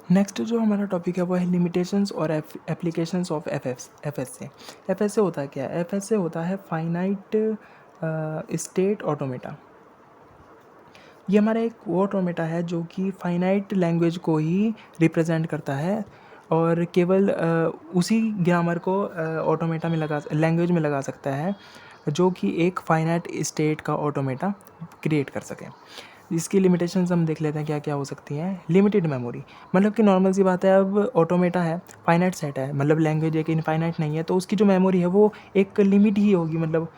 Next जो हमारा topic है वो है लिमिटेशंस और एप्लीकेशंस ऑफ एफएसए। एफएसए होता क्या है? एफएसए होता है फाइनाइट स्टेट ऑटोमेटा। ये हमारा एक वो ऑटोमेटा है जो कि फाइनाइट लैंग्वेज को ही रिप्रेजेंट करता है और केवल उसी ग्रामर को ऑटोमेटा में लैंग्वेज में लगा सकता है जो कि एक फाइनाइट स्टेट का ऑटोमेटा क्रिएट कर सके। इसकी लिमिटेशंस हम देख लेते हैं क्या क्या हो सकती हैं। लिमिटेड मेमोरी, मतलब कि नॉर्मल सी बात है, अब ऑटोमेटा है, फाइनाइट सेट है, मतलब लैंग्वेज एक इनफाइनाइट नहीं है, तो उसकी जो मेमोरी है वो एक लिमिट ही होगी। मतलब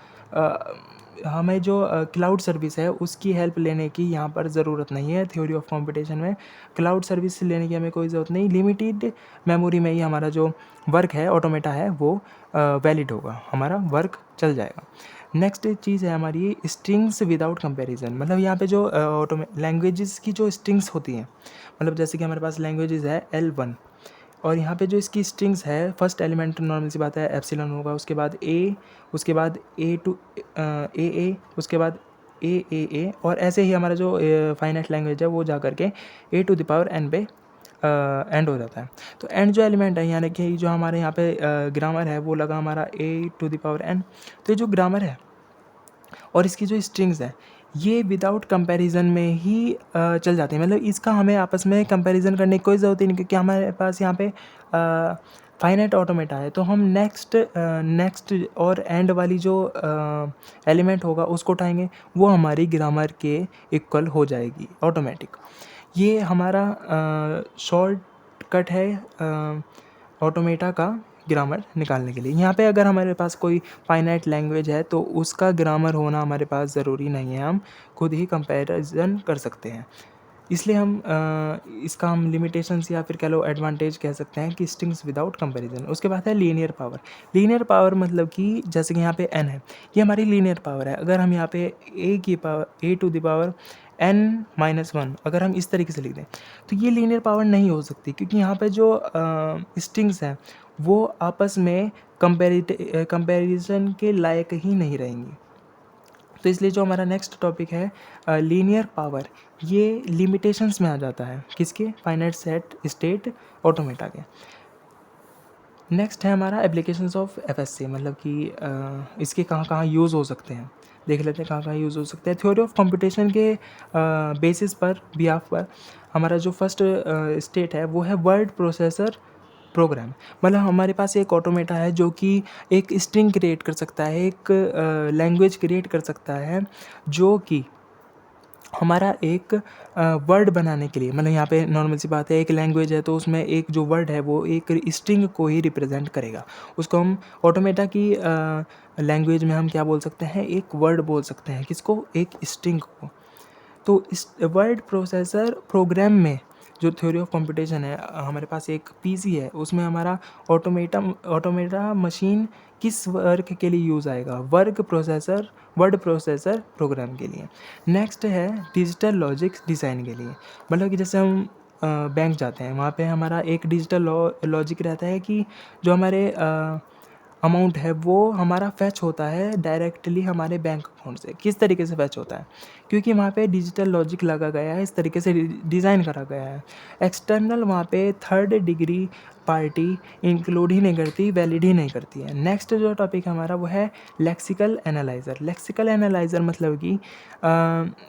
हमें जो क्लाउड सर्विस है उसकी हेल्प लेने की यहाँ पर ज़रूरत नहीं है। थ्योरी ऑफ कंपटीशन में क्लाउड सर्विस लेने की हमें कोई ज़रूरत नहीं, लिमिटेड मेमोरी में ही हमारा जो वर्क है ऑटोमेटा है वो वैलिड होगा, हमारा वर्क चल जाएगा। नेक्स्ट चीज़ है हमारी स्ट्रिंग्स विदाउट कंपैरिजन। मतलब यहाँ पे जो लैंग्वेजेस की जो स्ट्रिंग्स होती हैं, मतलब जैसे कि हमारे पास लैंग्वेजेस है L1 और यहाँ पे जो इसकी स्ट्रिंग्स है, फर्स्ट एलिमेंट नॉर्मल सी बात है एप्सिलॉन होगा, उसके बाद ए, उसके बाद ए टू ए, उसके बाद ए और ऐसे ही हमारा जो फाइनाइट लैंग्वेज है वो जा करके A⁴ पे एंड हो जाता है। तो एंड जो एलिमेंट है यानी कि जो हमारे यहाँ पे ग्रामर है वो लगा हमारा A⁴ तो ये जो ग्रामर है और इसकी जो स्ट्रिंग्स है ये विदाउट कंपैरिजन में ही चल जाती हैं। मतलब इसका हमें आपस में कंपैरिजन करने की कोई ज़रूरत ही नहीं, क्योंकि हमारे पास यहाँ पे फाइनाइट ऑटोमेटा है। तो हम नेक्स्ट और एंड वाली जो एलिमेंट होगा उसको उठाएंगे, वो हमारी ग्रामर के इक्वल हो जाएगी ऑटोमेटिक। ये हमारा शॉर्टकट है ऑटोमेटा का ग्रामर निकालने के लिए। यहाँ पे अगर हमारे पास कोई फाइनाइट लैंग्वेज है तो उसका ग्रामर होना हमारे पास ज़रूरी नहीं है, हम खुद ही कंपैरिजन कर सकते हैं। इसलिए इसका हम लिमिटेशंस या फिर कह लो एडवांटेज कह सकते हैं कि स्ट्रिंग्स विदाउट कंपैरिजन। उसके बाद है लीनियर पावर। लीनियर पावर मतलब कि जैसे कि यहाँ पे n है, ये हमारी लीनियर पावर है। अगर हम यहाँ पे a⁴n-1 अगर हम इस तरीके से लिख दें तो ये लीनियर पावर नहीं हो सकती, क्योंकि यहाँ पे जो स्ट्रिंग्स हैं वो आपस में कंपैरिजन के लायक ही नहीं रहेंगी। तो इसलिए जो हमारा नेक्स्ट टॉपिक है लीनियर पावर, ये लिमिटेशंस में आ जाता है किसके? फाइनाइट सेट स्टेट ऑटोमेटा के। नेक्स्ट है हमारा एप्लीकेशंस ऑफ एफएसए, मतलब कि इसके कहाँ कहाँ यूज़ हो सकते हैं, देख लेते हैं कहाँ कहाँ यूज़ हो सकते हैं। थ्योरी ऑफ कंप्यूटेशन के बेसिस पर बिहाफ पर हमारा जो फर्स्ट स्टेट है वो है वर्ड प्रोसेसर प्रोग्राम। मतलब हमारे पास एक ऑटोमेटा है जो कि एक स्ट्रिंग क्रिएट कर सकता है, एक लैंग्वेज क्रिएट कर सकता है जो कि हमारा एक वर्ड बनाने के लिए, मतलब यहाँ पे नॉर्मल सी बात है, एक लैंग्वेज है तो उसमें एक जो वर्ड है वो एक स्ट्रिंग को ही रिप्रेजेंट करेगा। उसको हम ऑटोमेटा की लैंग्वेज में हम क्या बोल सकते हैं? एक वर्ड बोल सकते हैं। किसको? एक स्ट्रिंग को। तो इस वर्ड प्रोसेसर प्रोग्राम में जो थ्योरी ऑफ कंप्यूटेशन है, हमारे पास एक पीसी है, उसमें हमारा ऑटोमेटा मशीन किस वर्क के लिए यूज़ आएगा? वर्ड प्रोसेसर प्रोग्राम के लिए। नेक्स्ट है डिजिटल लॉजिक डिज़ाइन के लिए। मतलब कि जैसे हम बैंक जाते हैं, वहाँ पे हमारा एक डिजिटल लॉजिक रहता है कि जो हमारे अमाउंट है वो हमारा फैच होता है डायरेक्टली हमारे बैंक अकाउंट से। किस तरीके से फैच होता है? क्योंकि वहाँ पे डिजिटल लॉजिक लगा गया है, इस तरीके से डिज़ाइन करा गया है। एक्सटर्नल वहाँ पे थर्ड डिग्री पार्टी इंक्लूड ही नहीं करती, वैलिड ही नहीं करती है। नेक्स्ट जो टॉपिक हमारा वो है लेक्सिकल एनालाइज़र। लेक्सिकल एनालाइज़र मतलब कि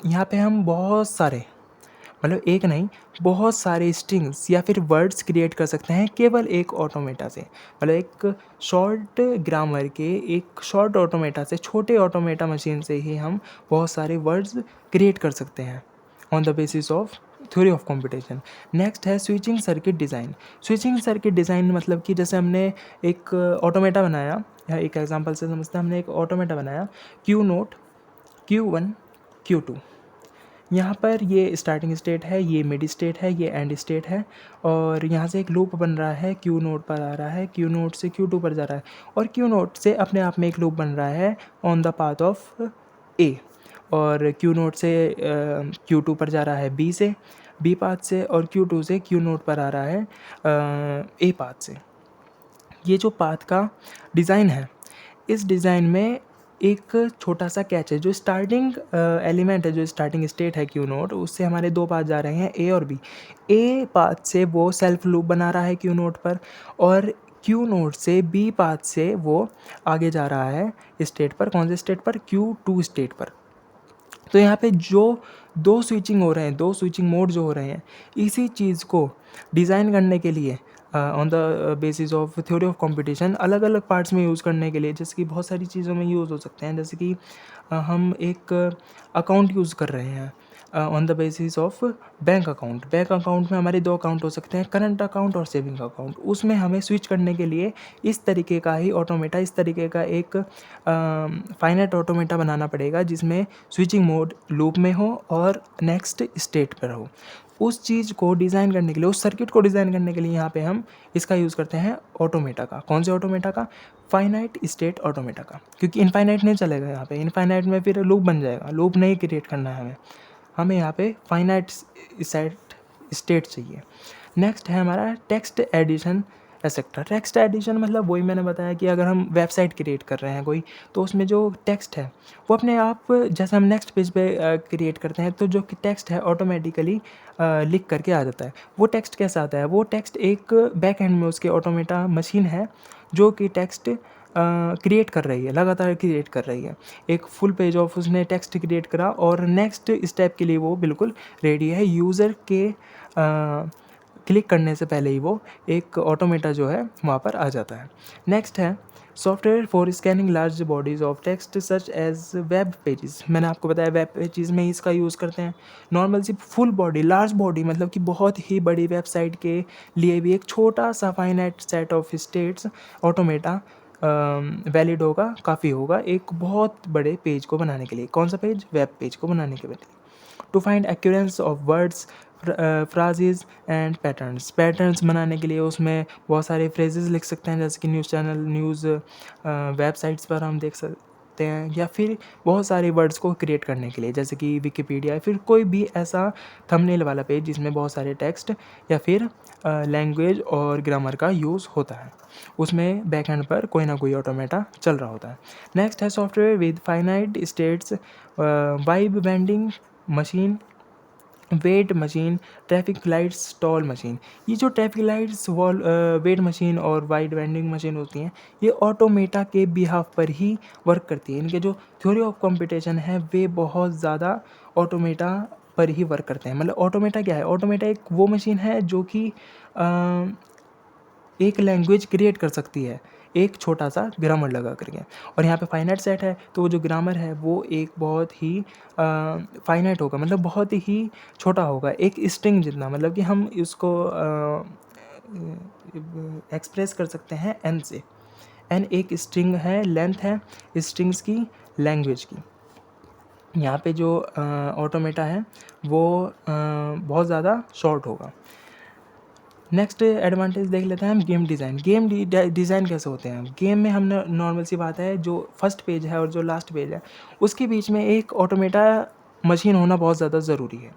यहाँ पे हम बहुत सारे, मतलब एक नहीं बहुत सारे स्ट्रिंग्स या फिर वर्ड्स क्रिएट कर सकते हैं केवल एक ऑटोमेटा से। मतलब एक शॉर्ट ग्रामर के एक शॉर्ट ऑटोमेटा से, छोटे ऑटोमेटा मशीन से ही हम बहुत सारे वर्ड्स क्रिएट कर सकते हैं on the basis of theory of computation. Next है switching circuit design. Switching circuit design मतलब कि जैसे हमने एक ऑटोमेटा बनाया, या एक एग्जांपल से समझते हैं, हमने एक ऑटोमेटा बनाया Q0 Q1 Q2। यहाँ पर ये स्टार्टिंग स्टेट है, ये मिड स्टेट है, ये एंड स्टेट है, और यहाँ से एक लूप बन रहा है, Q0 पर आ रहा है, Q0 से Q2 पर जा रहा है, और Q0 से अपने आप में एक लूप बन रहा है on the path of A, और Q0 से Q2 पर जा रहा है B से, B पाथ से, और Q2 से Q0 पर आ रहा है A पाथ से। ये जो पाथ का डिज़ाइन है, इस डिज़ाइन में एक छोटा सा कैच है, जो स्टार्टिंग एलिमेंट है, जो स्टार्टिंग स्टेट है क्यू नोट, उससे हमारे दो पाथ जा रहे हैं, ए और बी। ए पाथ से वो सेल्फ लूप बना रहा है क्यू नोट पर, और क्यू नोट से बी पाथ से वो आगे जा रहा है स्टेट पर। कौन से स्टेट पर? Q2 स्टेट पर। तो यहाँ पे जो दो स्विचिंग हो रहे हैं, दो स्विचिंग मोड जो हो रहे हैं, इसी चीज़ को डिज़ाइन करने के लिए on the basis of theory of competition अलग अलग पार्ट्स में यूज़ करने के लिए, जैसे कि बहुत सारी चीज़ों में यूज़ हो सकते हैं। जैसे कि हम एक अकाउंट यूज़ कर रहे हैं on the basis of bank account. Bank account में हमारे दो अकाउंट हो सकते हैं, करंट अकाउंट और सेविंग अकाउंट। उसमें हमें स्विच करने के लिए इस तरीके का ही ऑटोमेटा, इस तरीके का एक फाइनाइट ऑटोमेटा बनाना पड़ेगा, जिसमें स्विचिंग मोड लूप में हो और नेक्स्ट स्टेट पर हो। उस चीज़ को डिज़ाइन करने के लिए, उस सर्किट को डिज़ाइन करने के लिए यहाँ पे हम इसका यूज़ करते हैं ऑटोमेटा का। कौन से ऑटोमेटा का? फाइनाइट स्टेट ऑटोमेटा का, क्योंकि इनफाइनाइट नहीं चलेगा यहाँ पे। इनफाइनाइट में फिर लूप बन जाएगा, लूप नहीं क्रिएट करना है हमें यहाँ पे फाइनाइट स्टेट चाहिए। नेक्स्ट है हमारा text edition etcetera. Text edition मतलब वही मैंने बताया कि अगर हम वेबसाइट क्रिएट कर रहे हैं कोई, तो उसमें जो टेक्स्ट है वो अपने आप, जैसे हम नेक्स्ट पेज पे क्रिएट करते हैं, तो जो टेक्स्ट है ऑटोमेटिकली लिख करके आ जाता है। वो टेक्स्ट कैसा आता है? वो टेक्स्ट एक बैक एंड में उसके ऑटोमेटा मशीन है जो कि टेक्स्ट क्रिएट कर रही है, लगातार क्रिएट कर रही है। एक फुल पेज ऑफ उसने टेक्स्ट क्रिएट करा और नेक्स्ट स्टेप के लिए वो बिल्कुल रेडी है। यूज़र के क्लिक करने से पहले ही वो एक ऑटोमेटा जो है वहाँ पर आ जाता है। नेक्स्ट है software for scanning large bodies of text such as web pages. मैंने आपको बताया वेब पेजेस में इसका यूज़ करते हैं। नॉर्मल सी फुल बॉडी, लार्ज बॉडी मतलब कि बहुत ही बड़ी वेबसाइट के लिए भी एक छोटा सा finite set of states automata valid होगा, काफ़ी होगा एक बहुत बड़े पेज को बनाने के लिए। कौन सा पेज? वेब पेज को बनाने के लिए। To find occurrence of words, phrases and patterns. Patterns बनाने के लिए उसमें बहुत सारे फ्रेजेस लिख सकते हैं, जैसे कि न्यूज़ चैनल, न्यूज़ वेबसाइट्स पर हम देख सकते हैं, या फिर बहुत सारे वर्ड्स को क्रिएट करने के लिए, जैसे कि विकिपीडिया, या फिर कोई भी ऐसा थंबनेल वाला पेज जिसमें बहुत सारे टेक्स्ट या फिर लैंग्वेज और ग्रामर का यूज़ होता है। उसमें बैकएंड पर कोई ना कोई ऑटोमेटा चल रहा होता है। नेक्स्ट है software with finite states, vibe bending machine, weight machine, traffic lights, stall machine. ये जो ट्रैफिक लाइट्स, वेट मशीन और वाइड बेंडिंग मशीन होती हैं, ये ऑटोमेटा के बिहाफ पर ही वर्क करती है। इनके जो थ्योरी ऑफ कंपटीशन है वे बहुत ज़्यादा ऑटोमेटा पर ही वर्क करते हैं। मतलब ऑटोमेटा क्या है? ऑटोमेटा एक वो मशीन है जो कि एक लैंग्वेज क्रिएट कर सकती है एक छोटा सा ग्रामर लगा करके। और यहाँ पे फाइनाइट सेट है, तो वो जो ग्रामर है वो एक बहुत ही फाइनाइट होगा, मतलब बहुत ही छोटा होगा, एक स्ट्रिंग जितना। मतलब कि हम इसको एक्सप्रेस कर सकते हैं एन से। एन एक स्ट्रिंग है, लेंथ है स्ट्रिंग्स की, लैंग्वेज की। यहाँ पे जो ऑटोमेटा है वो बहुत ज़्यादा शॉर्ट होगा। नेक्स्ट एडवांटेज देख लेते हैं हम गेम डिज़ाइन। गेम डिज़ाइन कैसे होते हैं? गेम में हम नॉर्मल सी बात है, जो फर्स्ट पेज है और जो लास्ट पेज है उसके बीच में एक ऑटोमेटा मशीन होना बहुत ज़्यादा ज़रूरी है।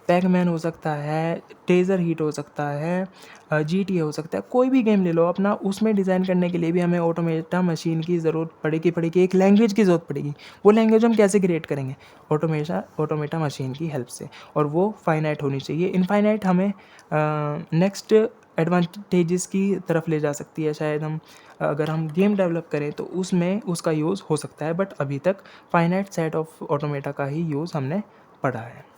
पैकमैन हो सकता है, टेज़र हीट हो सकता है, GTA हो सकता है, कोई भी गेम ले लो अपना, उसमें डिज़ाइन करने के लिए भी हमें ऑटोमेटा मशीन की ज़रूरत पड़ेगी, एक लैंग्वेज की ज़रूरत पड़ेगी। वो लैंग्वेज हम कैसे क्रिएट करेंगे? ऑटोमेटा मशीन की हेल्प से, और वो फाइनाइट होनी चाहिए। इनफाइनाइट हमें नेक्स्ट एडवांटेजेस की तरफ ले जा सकती है। शायद हम अगर हम गेम डेवलप करें तो उसमें उसका यूज़ हो सकता है, बट अभी तक फाइनाइट सेट ऑफ ऑटोमेटा का ही यूज़ हमने पढ़ा है।